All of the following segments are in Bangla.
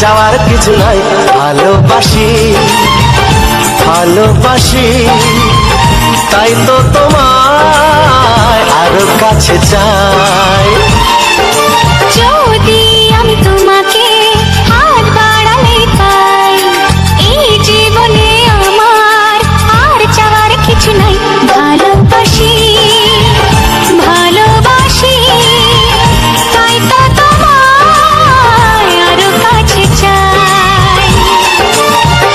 চাওয়ার কিছু নাই। ভালোবাসি ভালোবাসি তাই তো তোমায় আরো কাছে চাই। যদি আমি তোমাকে হাত বাড়ালে পাই, এই জীবনে আমার আর চাওয়ার কিছু নাই। ভালোবাসি ভালোবাসি তাই তো তোমায় আরো কাছে চাই।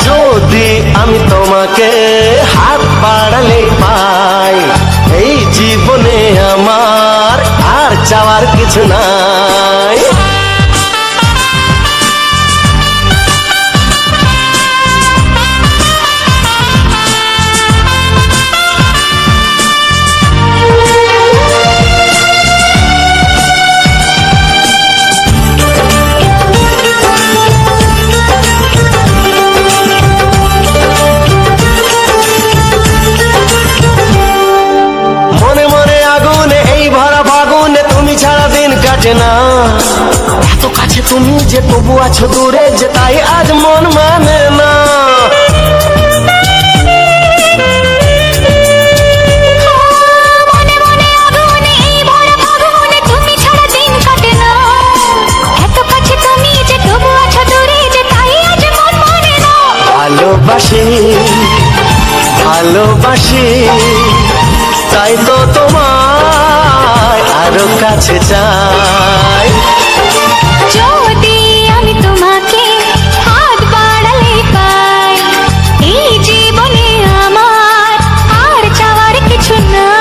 যদি আমি তোমাকে হাত বাড়ালে পাই, এই জীবনে আমার আর চাওয়ার কিছু নাই। না এত কাছে তুমি যে তবু আছো দূরে, যে তাই আজ মন মানে না। ভালোবাসি ভালোবাসি তাই তো তোমায় আরো কাছে চাই। যদি আমি তোমাকে হাত বাড়ালে পাই, এই জীবনে আমার আর চাওয়ার কিছু নাই।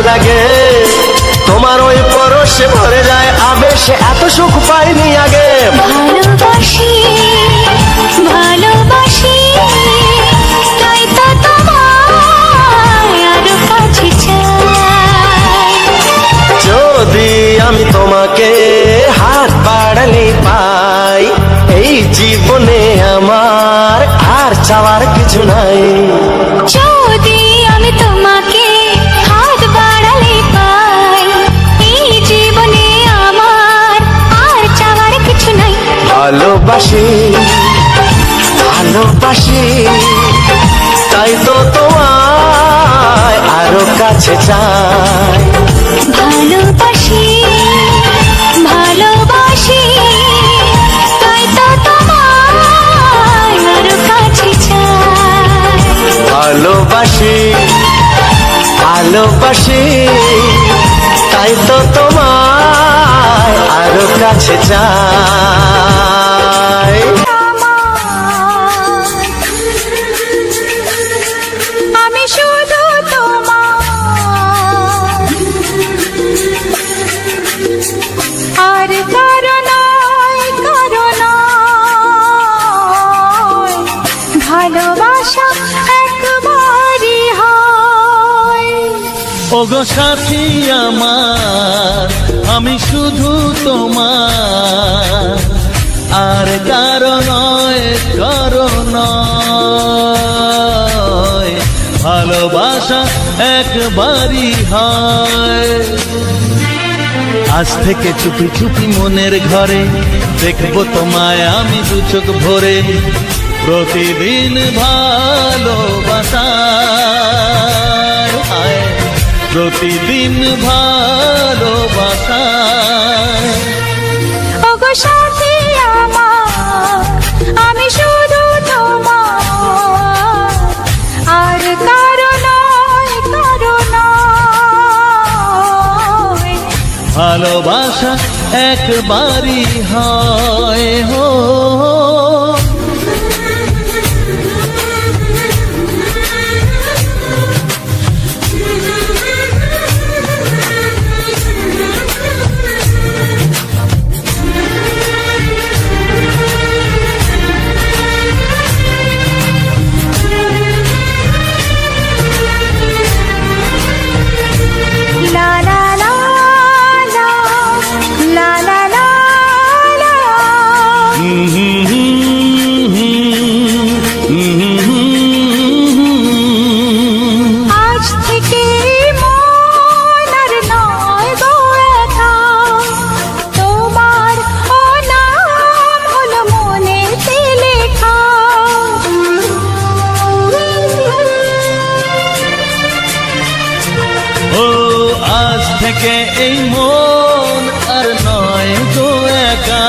লাগে তোমার ওই পরশে ভরে যায় আবেশে, এত সুখ পাইনি আগে। ভালোবাসি ভালোবাসি তাই তো তোমায় আরো কাছে চাই। যদি আমি তোমাকে হাত বাড়ালে পাই, এই জীবনে আমার আর চাওয়ার কিছু নাই। যদি আমি তোমাকে হাত বাড়ালে পাই, এই জীবনে আমার আর চাওয়ার কিছু নাই। ভালোবাসি ভালোবাসি তাই তো তোমায় আরো কাছে চাই। ভালোবাসি ভালোবাসি তাই তো তোমায় আরো কাছে চাই। ভালোবাসি ভালোবাসি তাই তো তোমায় আরো কাছে চাই। আমি শুধু তোমার আর কারণ ভালোবাসা একবারই হয়। ওগো সাথী আমার, আমি শুধু তোমার আর কারণ ভালোবাসা একবারই হয়। আজ থেকে চুপি চুপি মনের ঘরে দেখবো তোমায় আমি দু চোখ ভরে, প্রতিদিন ভালোবাসায় প্রতিদিন ভালোবাসায়। ওগো সাথী আমার, আমি শুধু তোমার আর কারণ ভালোবাসা একবারই হয় হো। লা লা লা লা, লা লা লা লা। আজ থেকে মন আর নয় গো একা, তোমার ও নাম হলো মনেতে লেখা। ও আজ থেকে এই মন আর নয় গো একা,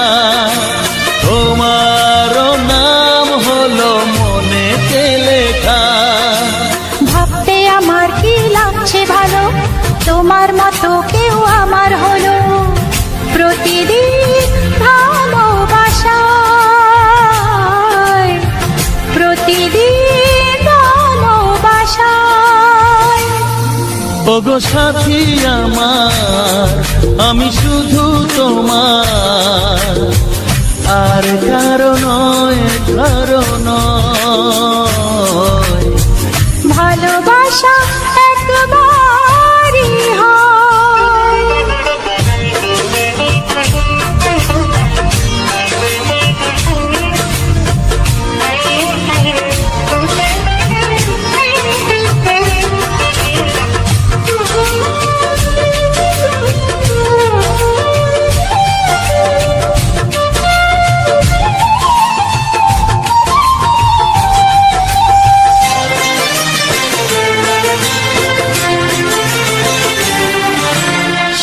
তোমারও নাম হলো মনেতে লেখা। ভাবতে আমার কি লাগছে ভালো, তোমার মতো কেউ আমার হলো। প্রতিদিন ভালোবাসায়, প্রতিদিন ভালোবাসায়। ওগো সাথী আমার, আমি শুধু তোমার, আর কারো নয়, কারো নয়। ভালোবাসা একবারই হয়।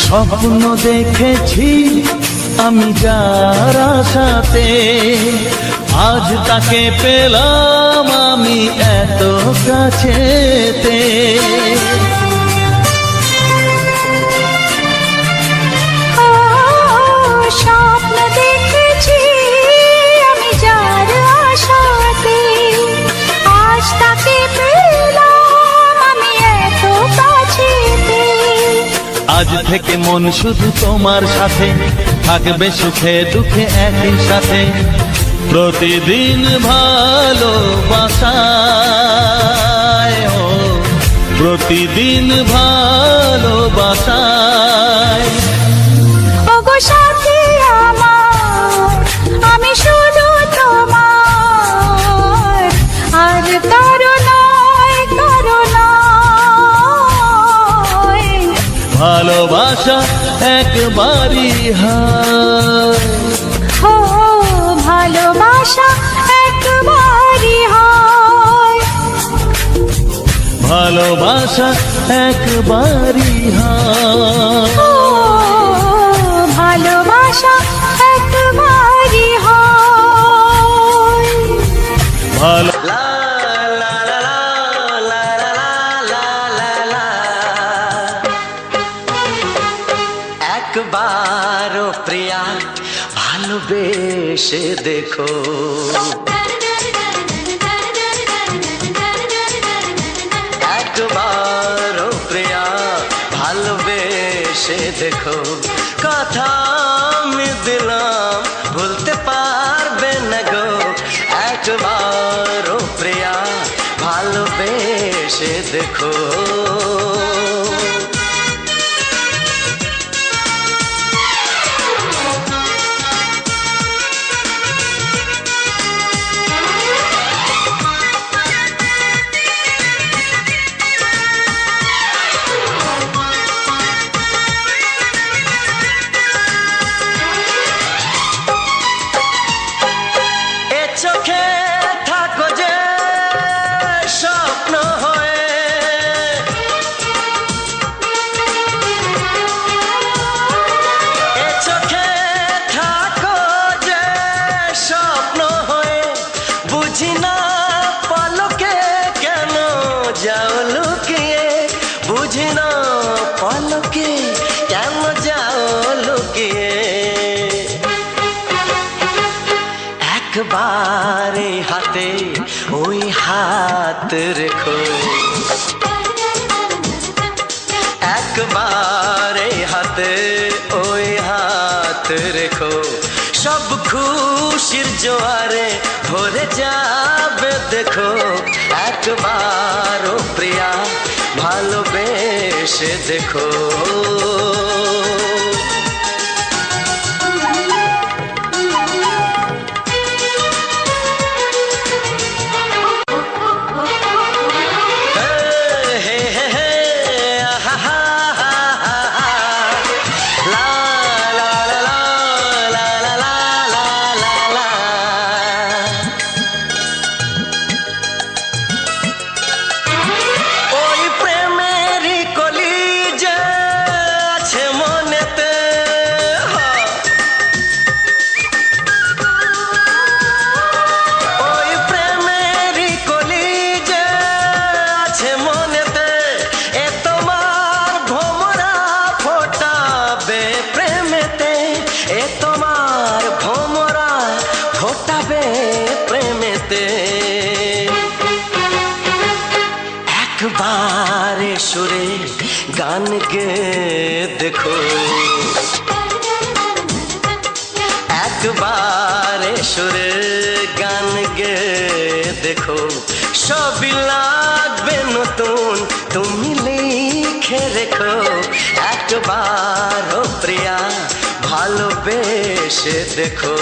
স্বপ্ন দেখেছি আমি যার আশাতে, আজ তাকে পেলাম আমি এত কাছেতে। ও, স্বপ্ন দেখেছি আমি যার আশাতে, আজ তাকে পেলাম আমি এত কাছেতে। আজ থেকে মন শুধু তোমার সাথে, থাকবে সুখে দুঃখে একই সাথে। প্রতিদিন ভালোবাসায় ও, প্রতিদিন ভালোবাসায়। ওগো সাথী আমার, আমি শুধু তোমার, আর কারো নয়, কারো নয়। ভালোবাসা একবারই হয়, ও ভালোবাসা একবারই হয়। ভালোবাসা একবারই হয়। ও ভালোবাসা একবারই হয়। ভালো একবারও প্রিয়া ভালোবেসে দেখো, একবারও প্রিয়া ভালোবেসে দেখো। কথা আমি দিলাম ভুলতে পারবে না গো, একবারও প্রিয়া ভালোবেসে দেখো। চোখে থাকো যে স্বপ্ন হয়ে, এ চোখে থাকো যে স্বপ্ন হয়ে। বুঝি না পলকে কেন যাও লুকিয়ে, বুঝি না পলকে কেন যাও লুকিয়ে। এই হাতে ওই হাত রেখো, একবার এই হাতে ওই হাত রেখো, সব খুশির জোয়ারে ভরে যাবে দেখো, একবার ও প্রিয়া ভালোবেসে দেখো। একবারে সুরে গান গে দেখো, একবারে সুরে গান গে দেখো, সবই লাগবে নতুন তুমি লিখে রেখো, একবার ও প্রিয়া ভালোবেসে দেখো।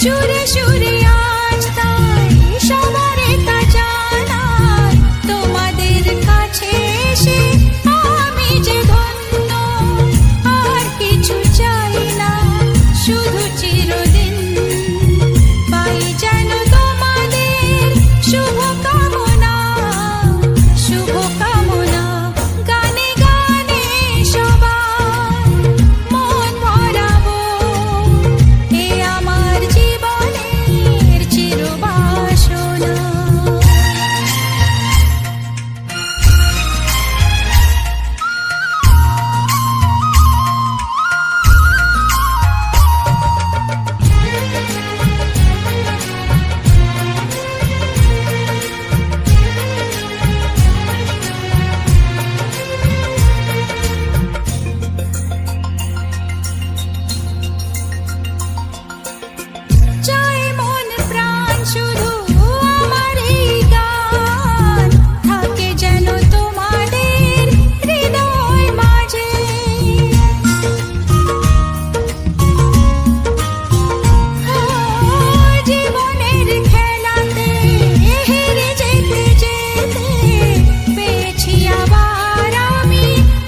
সুরে সুরে আজ তাই সবারে তা জানাই, তোমাদের কাছে এসে আমি যে ধন্য, আর কিছু চাই না, শুধু চিরদিন পাই যেন তোমাদের শুভ কামনা, শুভ কামনা। গানে গানে সবার মন ভরাবো, এ আমার জীবনের চিরবাসনা। চাই মন প্রাণ শুধু আমার এই গান, থাকে যেন তোমাদের হৃদয় মাঝে। জীবনের খেলাতে হেরে যেতে যেতে পেয়েছি আবার আমি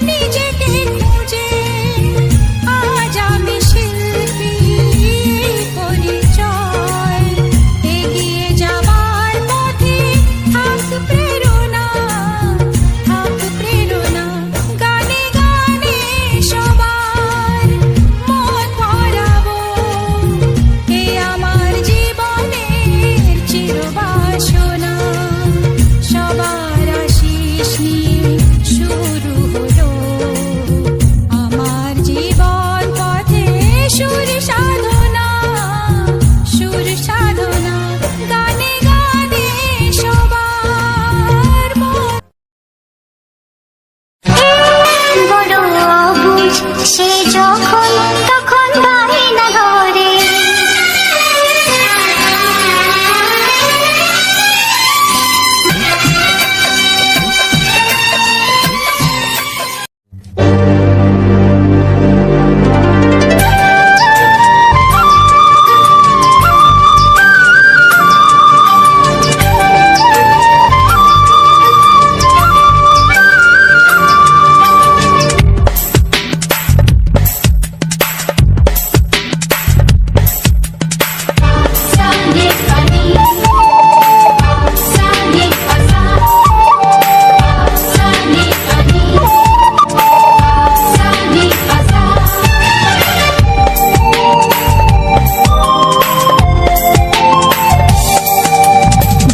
নিজেকে খুঁজে। আজ আমি শিল্পী পরিচয়, এগিয়ে যাবার পথে থাক প্রেরণা, থাক প্রেরণা। গানে গানে সবার মন ভরাবো, এ আমার জীবনের চিরবাসনা। সবার আশিস নিয়ে শুরু হলো আমার জীবন পথে সুর সাধনা, সুর সাধনা। গানে গানে সবার মন বড় অবুঝ সে যখন তখন বাহিনা ঘরে,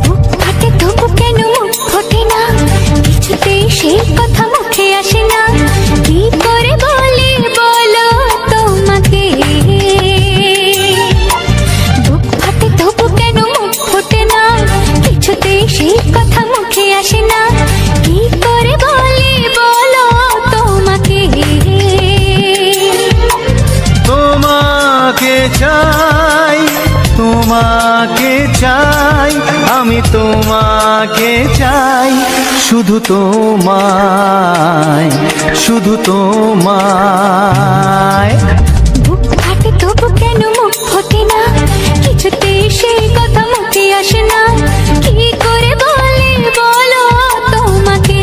বুক ফাটে তবু কেন মুখ ফোটে না, কিছুতেই সেই কথা মুখে আসে না, কি করে বলি বলো তোমাকে। বুক ফাটে তবু কেন মুখ ফোটে না, কিছুতেই সেই কথা মুখে আসে না, কি করে বলি বলো তোমাকে। তোমাকে চাই, তোমাকে চাই, আমি তোমাকে চাই, শুধু তোমায়, শুধু তোমায়। বুক ফাটে তবু কেন মুখ ফোটে না, কিছুতেই সেই কথা মুখে আসে না, কি করে বলি বলো তোমাকে।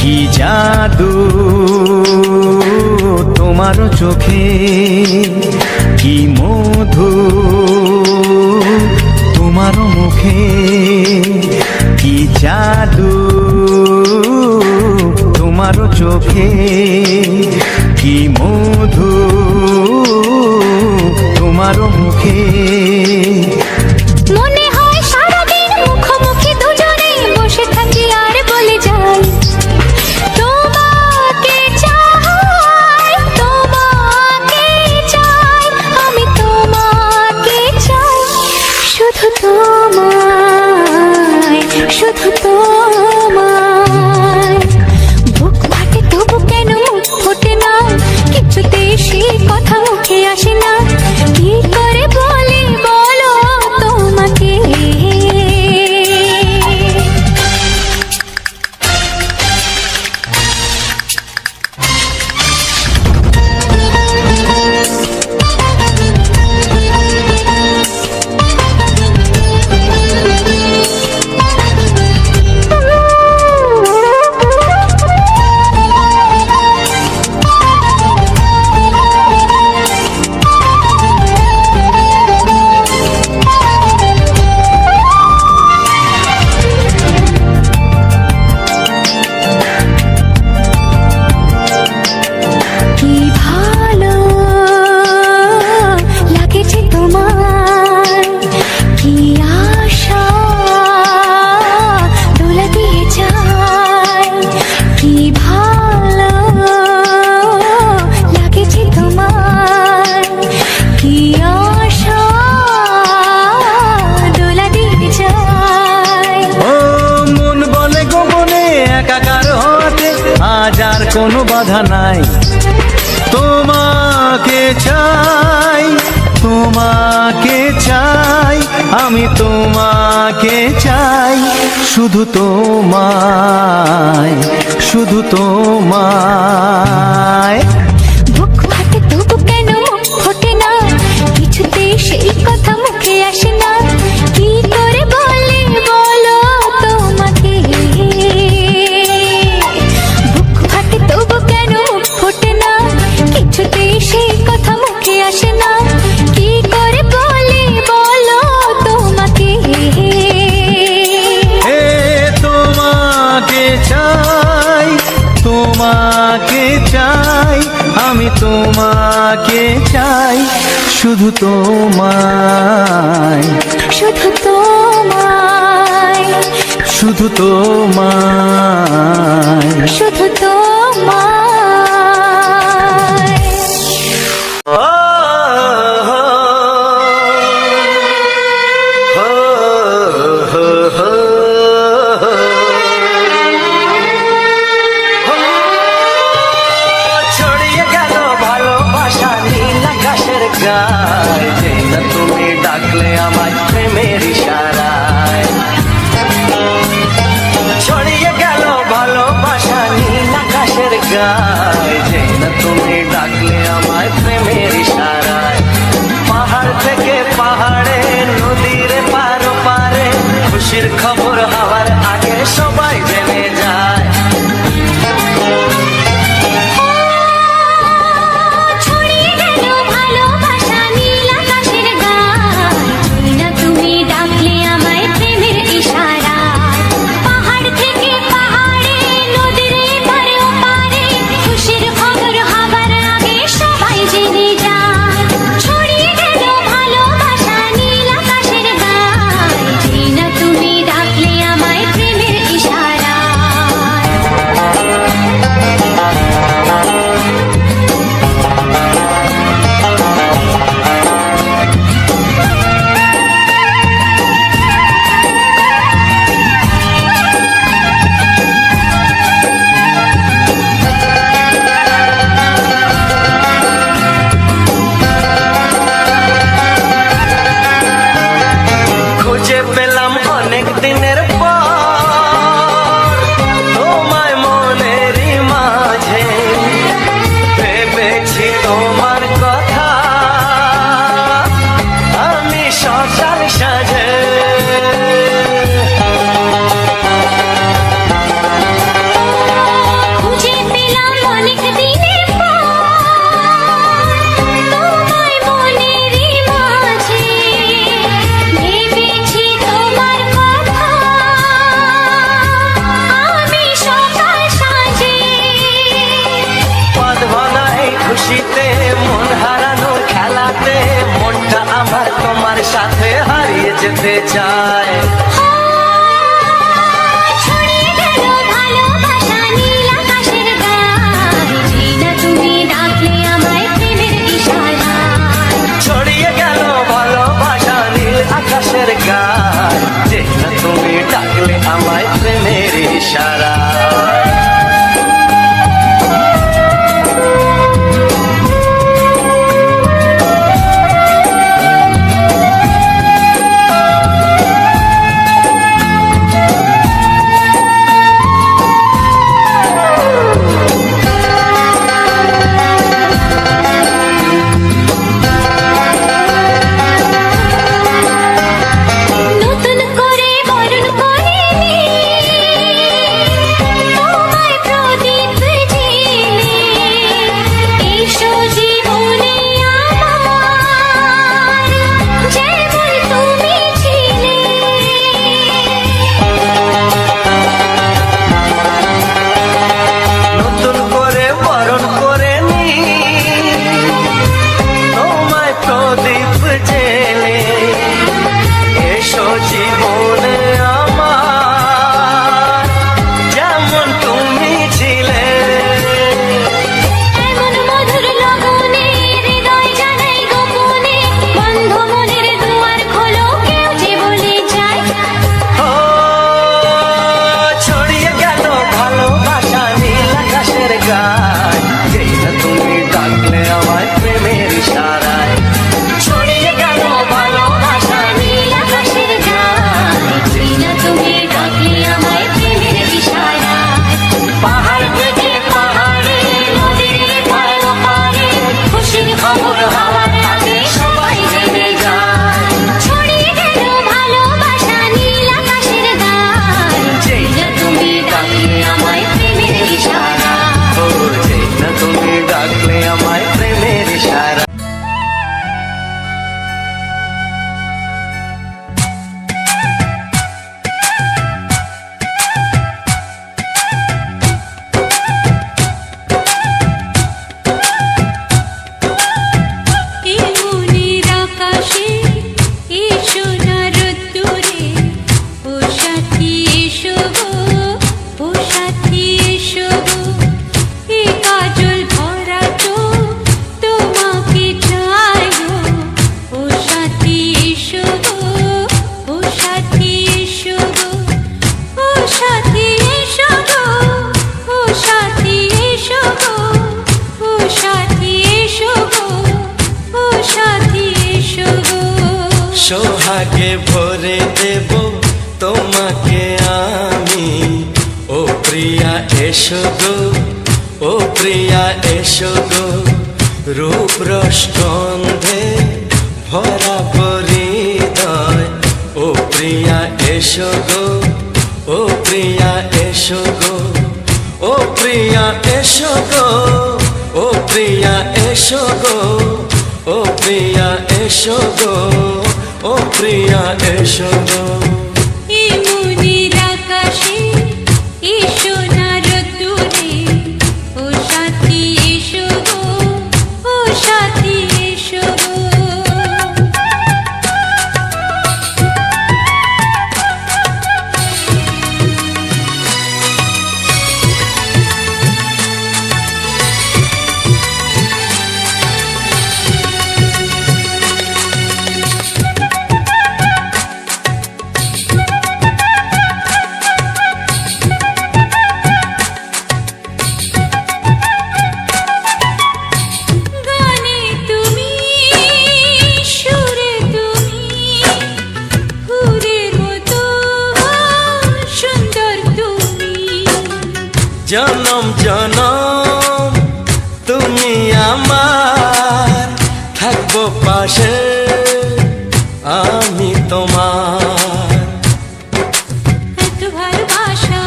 কি জাদু তোমার চোখে, কি মধু তোমার মুখে, কি জাদু তোমার চোখে, কি মধু তোমার মুখে। মন কোনো বাধা নাই। তোমাকে চাই, তোমাকে চাই, আমি তোমাকে চাই, শুধু তোমায়, শুধু তোমায়। বুক ফাটে তবু কেন মুখ ফোটে না, কিছুতেই সেই কথা মুখে আসে না, কি করে বলে বলো তোমাকে। বুক ফাটে তবু কেন মুখ ফোটে না, কিছুতেই সেই কথা মুখে আসে না, কি করে বলে বলো তোমাকে। এ তোমাকে চাই, তোমাকে চাই, আমি তোমাকে চাই, শুধু তোমায়, শুধু তোমায়, শুধু তোমায়। শুধু তোমায়। ছড়িয়ে গেল ভালোবাসা নীল আকাশের গায়ে, যেই না তুমি ডাকলে আমায় প্রেমের ইশারায়। ছড়িয়ে গেল ভালোবাসা নীল আকাশের গায়ে, যেই না তুমি ডাকলে আমায় প্রেমের ইশারায়। পাহাড় থেকে পাহাড়ে, নদীর পারো পারে, খুশির খবর হওয়ার আগে সবাই জেনে যায়। ছড়িয়ে গেল ভালোবাসা নীল আকাশের গায়ে, যেই না তুমি ডাকলে আমায় প্রেমের ইশারায়। পাহাড় থেকে পাহাড়ে, নদীর এপারে ওপারে, খুশির খবর হবার আগে সবাই জেনে যায়। ছড়িয়ে গেল ভালোবাসা নীল আকাশের গায়ে, যেই না তুমি ডাকলে আমায় প্রেমের ইশারায়। খুঁজে পেলাম অনেক দিনের পর তোমায় মনেরই মাঝে, ভেবেছি তোমার কথা আমি সকাল সাজে। খুঁজে পেলাম অনেক দিনের পর তোমায় মনেরই মাঝে, ভেবেছি তোমার কথা আমি সকাল সাজে। বাঁধবো না এই খুশিতে, মন হারানোর খেলাতে, মনটা আমার তোমার সাথে হারিয়ে যেতে চায়। ছড়িয়ে গেল ভালোবাসা নীল আকাশের গায়ে, যেই না তুমি ডাকলে আমায় প্রেমের ইশারায়। ছড়িয়ে গেল ভালোবাসা নীল আকাশের গায়ে, যেই না তুমি ডাকলে আমায় প্রেমের ইশারায়। সোহাগে ভরে দেব তোমাকে আমি। ও প্রিয়া এসো গো, ও প্রিয়া এসো গো, রূপ রস গন্ধে ভরা পরিদয়। ও প্রিয়া এসো গো, ও প্রিয়া এসো গো, ও প্রিয়া এসো গো, ও প্রিয়া এসো গো, ও প্রিয়া এসো গো, ও প্রিয়া এসো গো। এই মনের আকাশে এসো না রোদ্দুরে, ও সাথী এসো গো, ও সাথী এসো গো। গানে তুমি, সুরে তুমি, ফুলের মতো সুন্দর তুমি। জনম জনম তুমি আমার, থাকবো পাশে আমি তোমার। এত ভালোবাসা,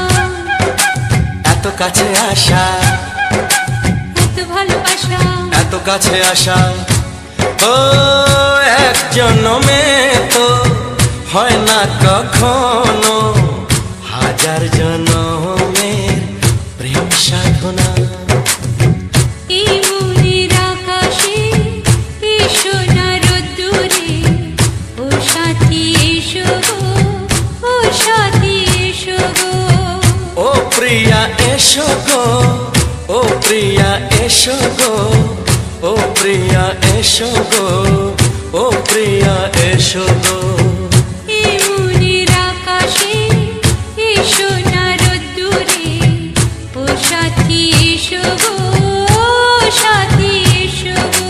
এত কাছে আসা, এত ভালোবাসা, এত কাছে আসা, ও এক জন্মে তো হয় না কখনো, হাজার জন্মের প্রেম সাধনা। এই মনের আকাশে এসো না রোদ্দুরে, ও সাথী এসো গো, ও সাথী এসো গো। ও প্রিয়া এসো গো, ও প্রিয়া এসো গো, ও প্রিয়া এসো গো, ও প্রিয়া এসো গো। এই মনের আকাশে এসো না রোদ্দুরে, ও সাথী এসো গো, ও সাথী এসো গো।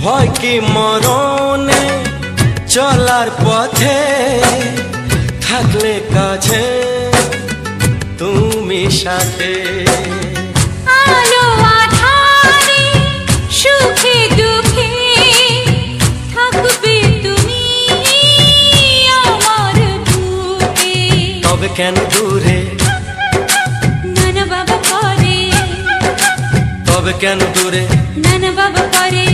ভয় কি মরণে চলার পথে, থাকলে কাছে তুমি সাথে। আলো আঁধারে, সুখে দুঃখে, থাকবে তুমি আমার বুকে। তবে কেন দূরে, নানা বাবা করে, তবে কেন দূরে, নানা বাবা করে।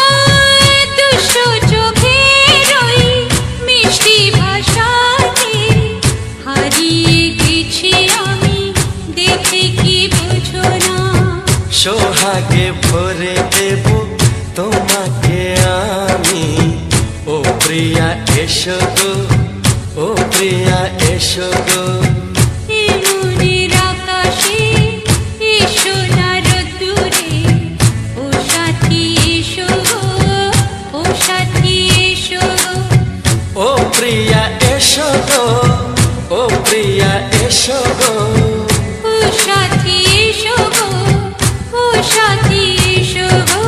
ওই দুষ্ট চোখের ওই মিষ্টি ভাষাতে হারিয়ে গেছি আমি, দেখে কি বোঝো না। সোহাগে ভরে দেব তোমাকে আমি। ও প্রিয়া এসো গো, ও প্রিয়া এসো গো, এই মনের আকাশে এসো না রোদ্দুরে, ও সাথী এসো গো, ও সাথী এসো গো। ও প্রিয়া এসো গো, ও প্রিয়া এসো গো, ও সাথী এসো গো, ও সাথী এসো গো।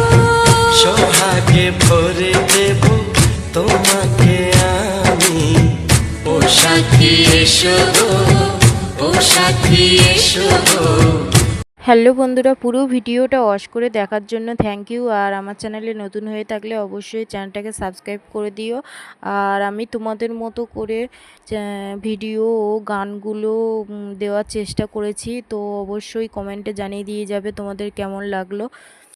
সোহাগে ভরে দেব তোমাকে আমি। ও সাথী এসো গো, ও সাথী এসো গো। হ্যালো বন্ধুরা, পুরো ভিডিওটা ওয়াচ করে দেখার জন্য থ্যাংক ইউ। আর আমার চ্যানেলে নতুন হয়ে থাকলে অবশ্যই চ্যানেলটাকে সাবস্ক্রাইব করে দিও। আর আমি তোমাদের মতো করে ভিডিও ও গানগুলো দেওয়ার চেষ্টা করেছি, তো অবশ্যই কমেন্টে জানিয়ে দিয়ে যাবে তোমাদের কেমন লাগলো।